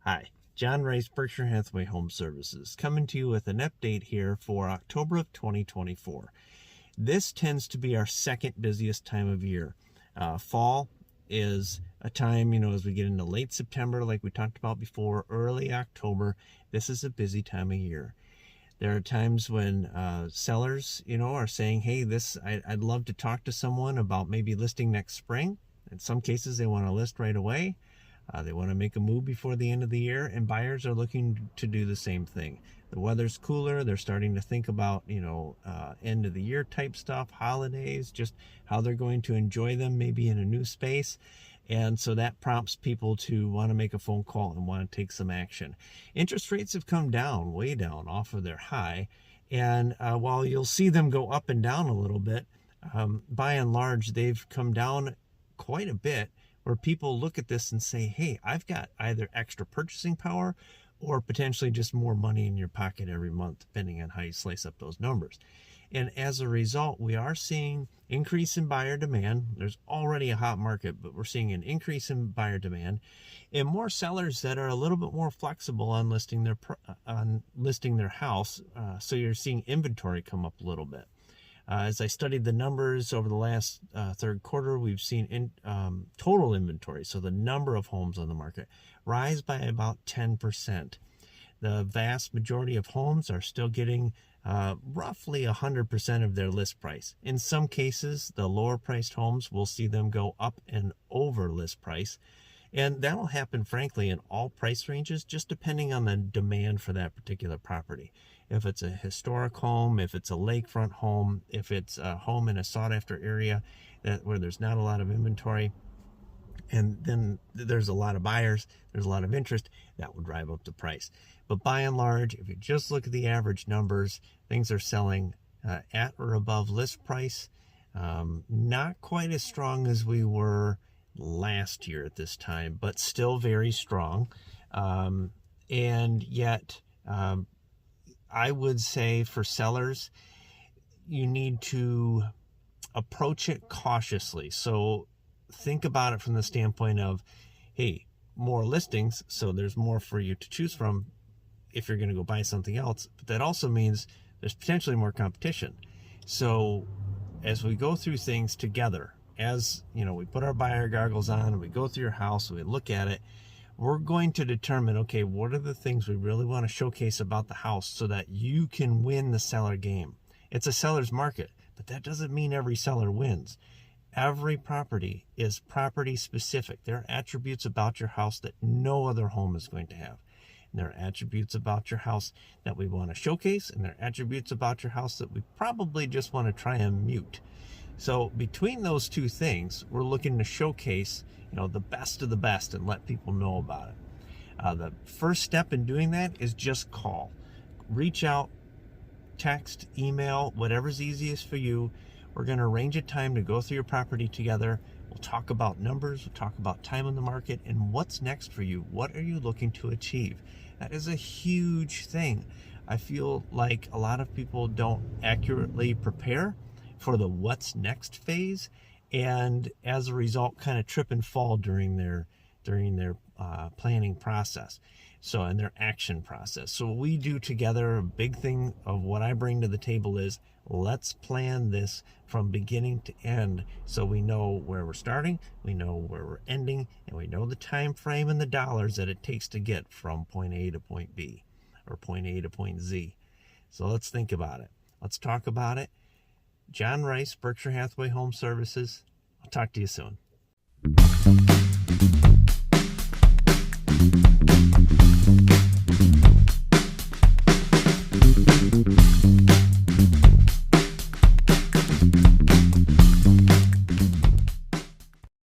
Hi, John Rice, Berkshire Hathaway Home Services, coming to you with an update here for October of 2024. This tends to be our second busiest time of year. Fall is a time, as we get into late September, like we talked about before, early October, this is a busy time of year. There are times when sellers, are saying, hey, I'd love to talk to someone about maybe listing next spring. In some cases, they want to list right away. They want to make a move before the end of the year, and buyers are looking to do the same thing. The weather's cooler. They're starting to think about, end of the year type stuff, holidays, just how they're going to enjoy them maybe in a new space. And so that prompts people to want to make a phone call and want to take some action. Interest rates have come down, way down off of their high. And while you'll see them go up and down a little bit, by and large, they've come down quite a bit, where people look at this and say, hey, I've got either extra purchasing power or potentially just more money in your pocket every month, depending on how you slice up those numbers. And as a result, we are seeing increase in buyer demand. There's already a hot market, but we're seeing an increase in buyer demand and more sellers that are a little bit more flexible on listing their house. So you're seeing inventory come up a little bit. As I studied the numbers over the last third quarter, we've seen total inventory, so the number of homes on the market, rise by about 10%. The vast majority of homes are still getting roughly 100% of their list price. In some cases, the lower priced homes will see them go up and over list price. And that'll happen, frankly, in all price ranges, just depending on the demand for that particular property. If it's a historic home, if it's a lakefront home, if it's a home in a sought-after area where there's not a lot of inventory, and then there's a lot of buyers, there's a lot of interest, that would drive up the price. But by and large, if you just look at the average numbers, things are selling at or above list price. Not quite as strong as we were last year at this time, but still very strong. And yet, I would say for sellers, you need to approach it cautiously. So think about it from the standpoint of, hey, more listings, so there's more for you to choose from if you're going to go buy something else. But that also means there's potentially more competition. So as we go through things together, as we put our buyer goggles on and we go through your house, we look at it, we're going to determine, okay, what are the things we really want to showcase about the house so that you can win the seller game. It's a seller's market, but that doesn't mean every seller wins. Every property is property specific. There are attributes about your house that no other home is going to have. And there are attributes about your house that we want to showcase, and there are attributes about your house that we probably just want to try and mute. So between those two things, we're looking to showcase, the best of the best and let people know about it. The first step in doing that is just call. Reach out, text, email, whatever's easiest for you. We're going to arrange a time to go through your property together. We'll talk about numbers, we'll talk about time on the market, and what's next for you. What are you looking to achieve? That is a huge thing. I feel like a lot of people don't accurately prepare for the what's next phase, and as a result kind of trip and fall during their planning process, and their action process. So what we do together, a big thing of what I bring to the table is, let's plan this from beginning to end so we know where we're starting, we know where we're ending, and we know the time frame and the dollars that it takes to get from point A to point B, or point A to point Z. So let's think about it. Let's talk about it. John Rice, Berkshire Hathaway Home Services. I'll talk to you soon.